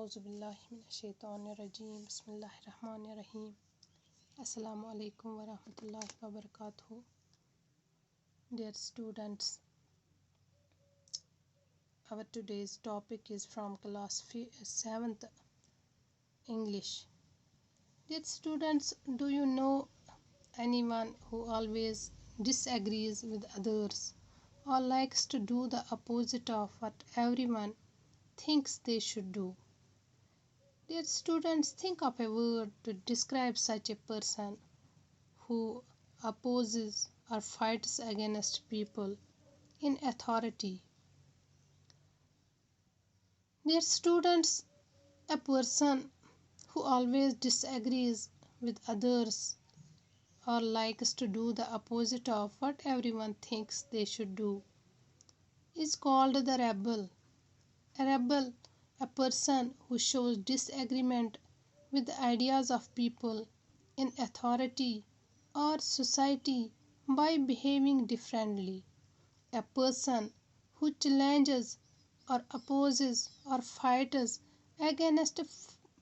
Auzubillahiminash-shaytanir-rajim. Bismillahir-rahmanir-rahim. Assalamu alaikum wa rahmatullahi wa barakatuh. Dear students, our today's topic is from class 7th English. Dear students, do you know anyone who always disagrees with others or likes to do the opposite of what everyone thinks they should do? Dear students, think of a word to describe such a person who opposes or fights against people in authority. Dear students, a person who always disagrees with others or likes to do the opposite of what everyone thinks they should do is called the rebel. A rebel, a person who shows disagreement with the ideas of people in authority or society by behaving differently. A person who challenges or opposes or fights against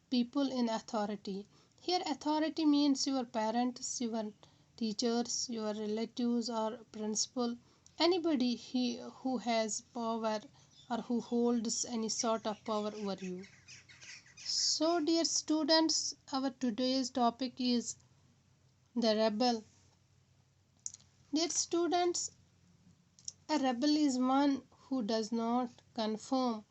people in authority. Here, authority means your parents, your teachers, your relatives, or principal, anybody who has power or who holds any sort of power over you. So, dear students, our today's topic is the rebel. Dear students, a rebel is one who does not conform,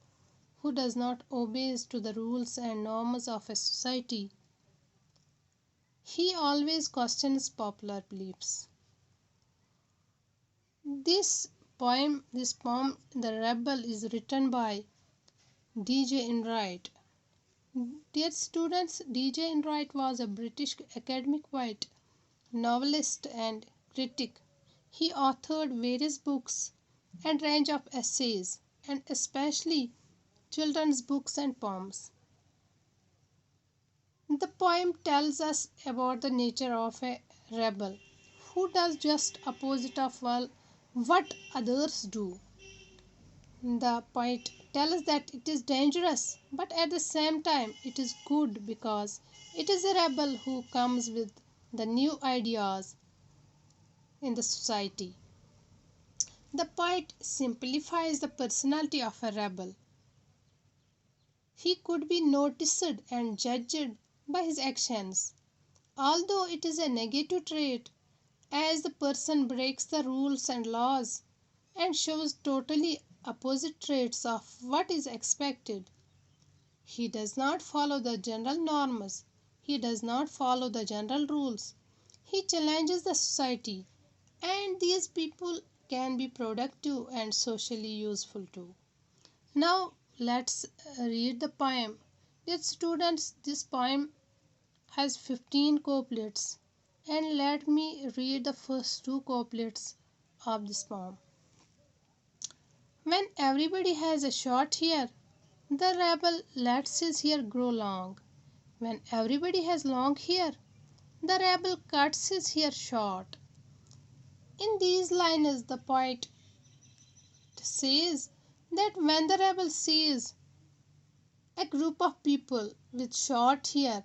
who does not obey to the rules and norms of a society. He always questions popular beliefs. This poem, The Rebel, is written by D.J. Enright. Dear students, D.J. Enright was a British academic poet, novelist, and critic. He authored various books and range of essays, and especially children's books and poems. The poem tells us about the nature of a rebel who does just opposite of what others do. The poet tells that it is dangerous, but at the same time it is good because it is a rebel who comes with the new ideas in the society. The poet simplifies the personality of a rebel. He could be noticed and judged by his actions, although it is a negative trait, as the person breaks the rules and laws and shows totally opposite traits of what is expected. He does not follow the general norms. He does not follow the general rules. He challenges the society, and these people can be productive and socially useful too. Now let's read the poem. Dear students, this poem has 15 couplets, and let me read the first two couplets of this poem. When everybody has a short hair, the rebel lets his hair grow long. When everybody has long hair, the rebel cuts his hair short. In these lines, the poet says that when the rebel sees a group of people with short hair,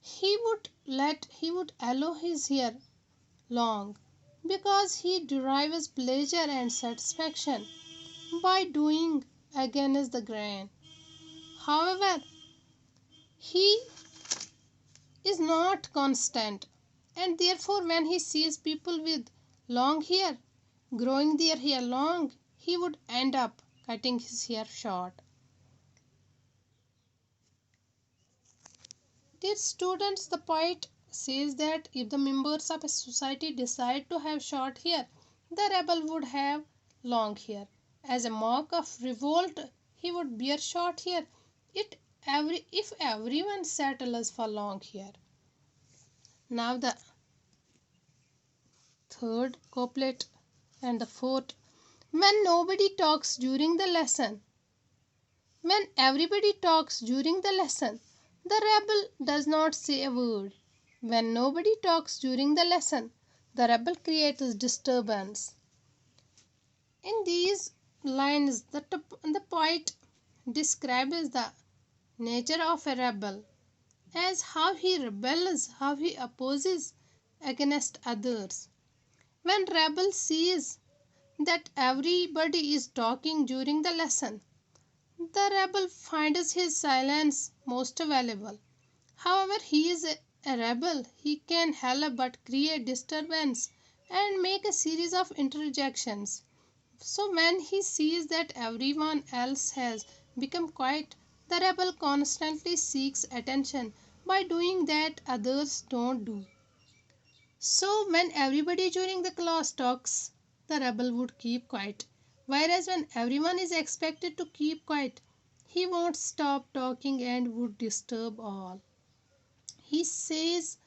he would allow his hair long because he derives pleasure and satisfaction by doing against the grain. However, he is not constant, and therefore when he sees people with long hair growing their hair long, he would end up cutting his hair short. Dear students, the poet says that if the members of a society decide to have short hair, the rebel would have long hair. As a mark of revolt, he would bear short hair if everyone settles for long hair. Now the third couplet and the fourth. When nobody talks during the lesson, when everybody talks during the lesson, the rebel does not say a word. When nobody talks during the lesson, the rebel creates disturbance. In these lines, the poet describes the Nature of a rebel, as how he rebels, how he opposes against others. When rebel sees that everybody is talking during the lesson, the rebel finds his silence most valuable. However, he is a rebel. He can help but create disturbance and make a series of interjections. So when he sees that everyone else has become quiet, the rebel constantly seeks attention by doing that others don't do. So when everybody during the class talks, the rebel would keep quiet. Whereas when everyone is expected to keep quiet, he won't stop talking and would disturb all. He stays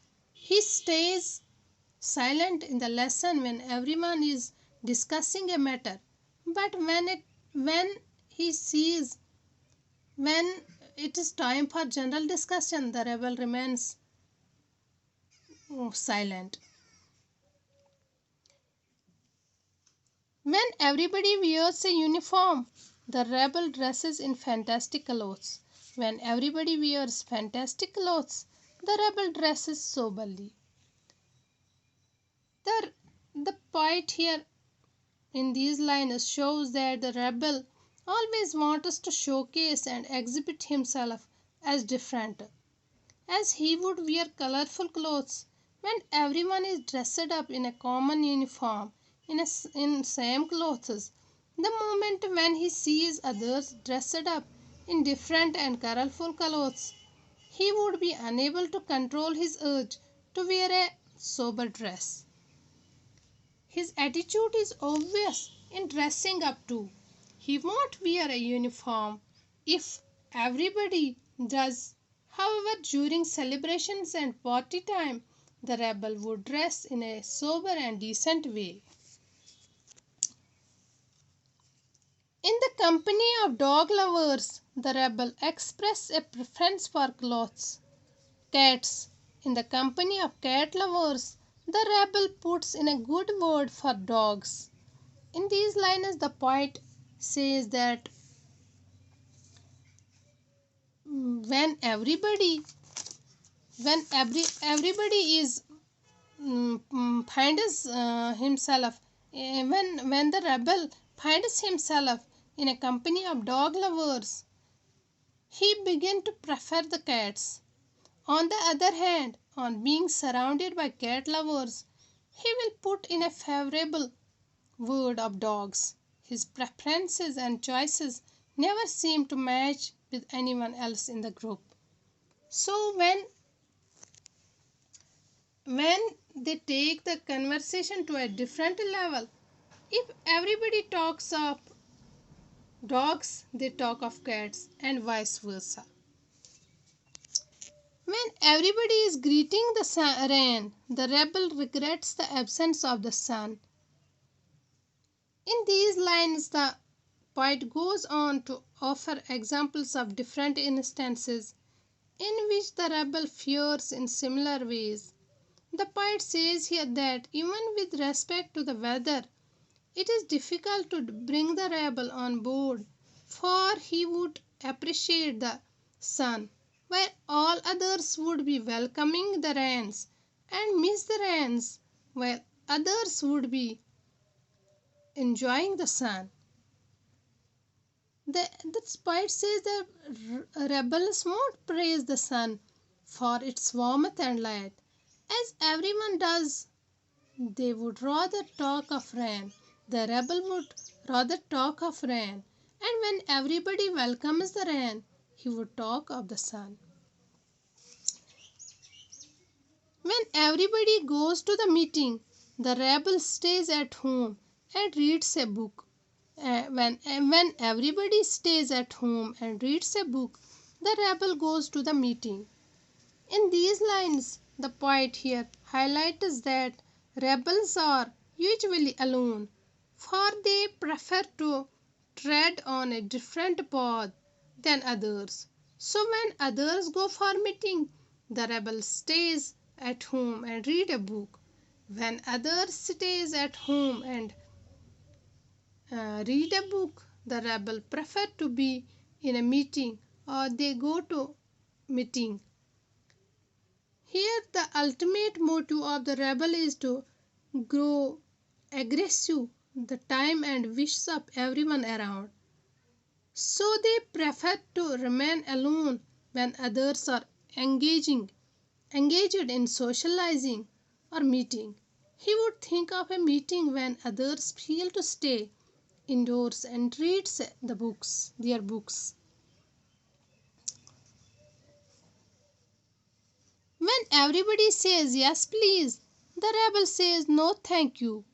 silent in the lesson when everyone is discussing a matter. But when he sees when it is time for general discussion, the rebel remains silent. When everybody wears a uniform, the rebel dresses in fantastic clothes. When everybody wears fantastic clothes, the rebel dresses soberly. The, the point here in these lines shows that the rebel always wants to showcase and exhibit himself as different, as he would wear colorful clothes when everyone is dressed up in a common uniform, in same clothes. The moment when he sees others dressed up in different and colorful clothes, he would be unable to control his urge to wear a sober dress. His attitude is obvious in dressing up too. He won't wear a uniform if everybody does. However, during celebrations and party time, the rebel would dress in a sober and decent way. In the company of dog lovers, the rebel expresses a preference for clothes. Cats. In the company of cat lovers, the rebel puts in a good word for dogs. In these lines, the poet says that when everybody is finds himself when the rebel finds himself in a company of dog lovers, he begins to prefer the cats. On the other hand, on being surrounded by cat lovers, he will put in a favorable word of dogs. His preferences and choices never seem to match with anyone else in the group. So when they take the conversation to a different level, if everybody talks of dogs, they talk of cats and vice versa. When everybody is greeting the rain, the rebel regrets the absence of the sun. In these lines, the poet goes on to offer examples of different instances in which the rebel fears in similar ways. The poet says here that even with respect to the weather, it is difficult to bring the rebel on board, for he would appreciate the sun, while all others would be welcoming the rains, and miss the rains, while others would be enjoying the sun. The poet says that rebels won't praise the sun for its warmth and light, as everyone does. They would rather talk of rain. The rebel would rather talk of rain, and when everybody welcomes the rain, he would talk of the sun. When everybody goes to the meeting, the rebel stays at home and reads a book. When everybody stays at home and reads a book, the rebel goes to the meeting. In these lines, the poet here highlights that rebels are usually alone, for they prefer to tread on a different path than others. So when others go for meeting, the rebel stays at home and read a book. When others stays at home and read a book, the rebel prefer to be in a meeting or they go to meeting. Here, the ultimate motive of the rebel is to grow aggressive the time and wishes up everyone around. So they prefer to remain alone when others are engaged in socializing or meeting. He would think of a meeting when others feel to stay indoors and reads their books. When everybody says yes please, the rebel says no thank you.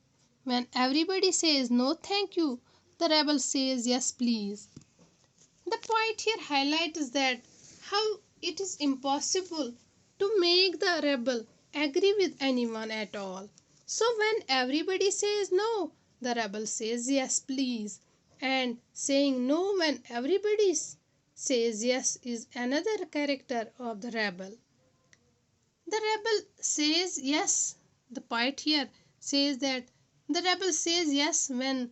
When everybody says no thank you, the rebel says yes please. The point here highlights that how it is impossible to make the rebel agree with anyone at all. So when everybody says no, the rebel says yes please. And saying no when everybody says yes is another character of the rebel. The rebel says yes. The poet here says that the rebel says yes when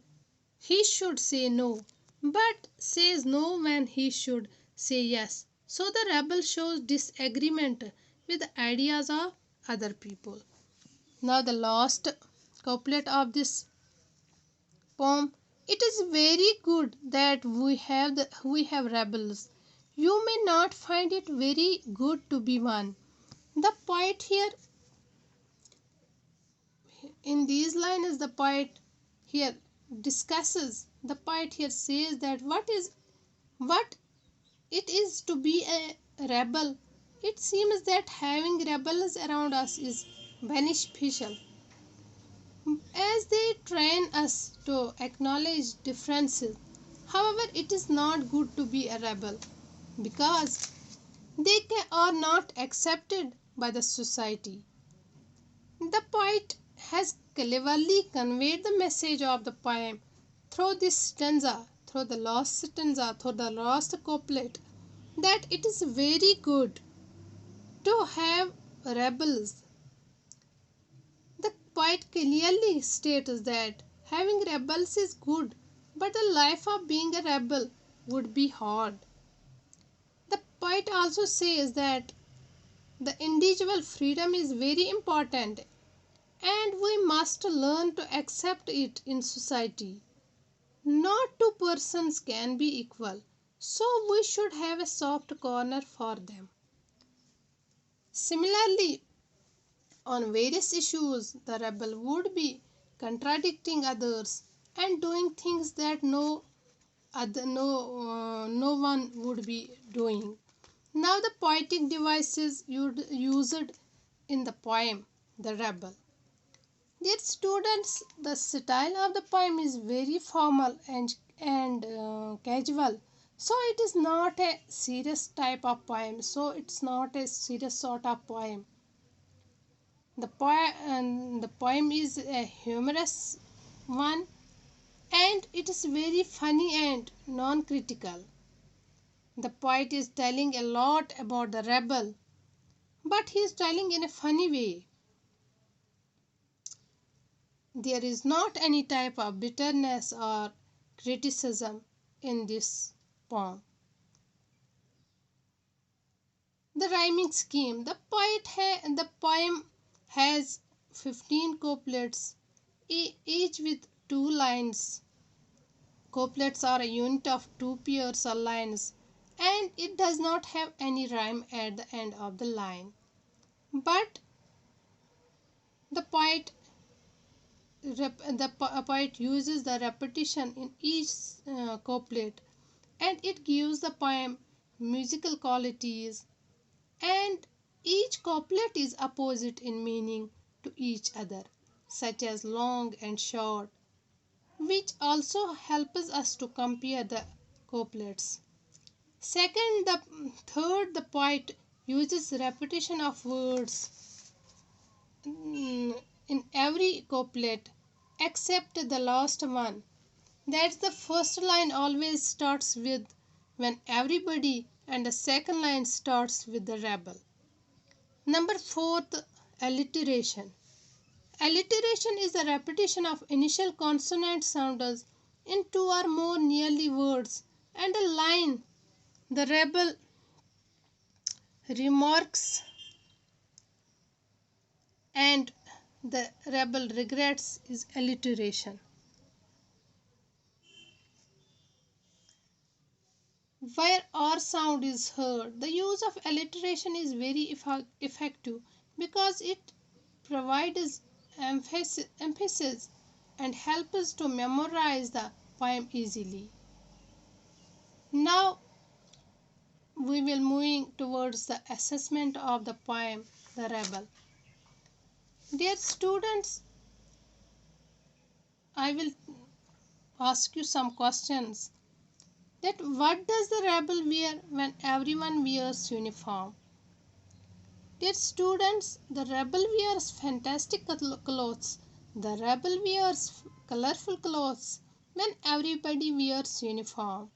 he should say no, but says no when he should say yes. So the rebel shows disagreement with the ideas of other people. Now the last couplet of this poem. It is very good that we have rebels. You may not find it very good to be one. The poet here in these lines the poet here says that what it is to be a rebel. It seems that having rebels around us is beneficial as they train us to acknowledge differences. However, it is not good to be a rebel because are not accepted by the society. The poet has cleverly conveyed the message of the poem through through the last couplet, that it is very good to have rebels. The poet clearly states that having rebels is good, but the life of being a rebel would be hard. The poet also says that the individual freedom is very important and we must learn to accept it in society. Not two persons can be equal, so we should have a soft corner for them. Similarly, on various issues, the rebel would be contradicting others and doing things that no one would be doing. Now, the poetic devices used in the poem, The Rebel. Dear students, the style of the poem is very formal and casual. So it is not a serious type of poem. So it's not a serious sort of poem. The poem is a humorous one and it is very funny and non-critical. The poet is telling a lot about the rebel, but he is telling in a funny way. There is not any type of bitterness or criticism in this poem. The rhyming scheme. The poem has 15 couplets, each with 2 lines. Couplets are a unit of 2 pairs or lines, and it does not have any rhyme at the end of the line. But the poet uses the repetition in each couplet, and it gives the poem musical qualities, and each couplet is opposite in meaning to each other, such as long and short, which also helps us to compare the couplets. The poet uses repetition of words in every couplet except the last one. That's the first line always starts with when everybody and the second line starts with the rebel. Number fourth, alliteration. Alliteration is the repetition of initial consonant sounds in two or more nearly words and a line The rebel remarks and the rebel regrets is alliteration. Where R sound is heard, the use of alliteration is very effective because it provides emphasis and helps us to memorize the poem easily. Now we will moving towards the assessment of the poem The Rebel. Dear students, I will ask you some questions. That what does the rebel wear when everyone wears uniform? Dear students, the rebel wears fantastic clothes. The rebel wears colorful clothes when everybody wears uniform.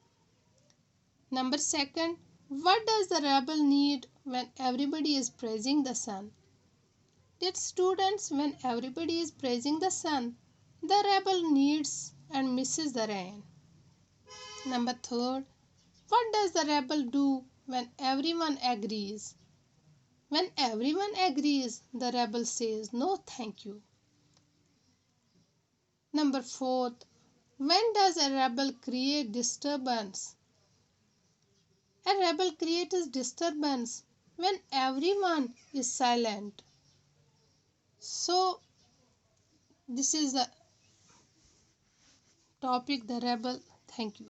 Number second, what does the rebel need when everybody is praising the sun? Dear students, when everybody is praising the sun, the rebel needs and misses the rain. Number third, what does the rebel do when everyone agrees? When everyone agrees, the rebel says no thank you. Number fourth, when does a rebel create disturbance? A rebel creates disturbance when everyone is silent. So, this is the topic, the rebel. Thank you.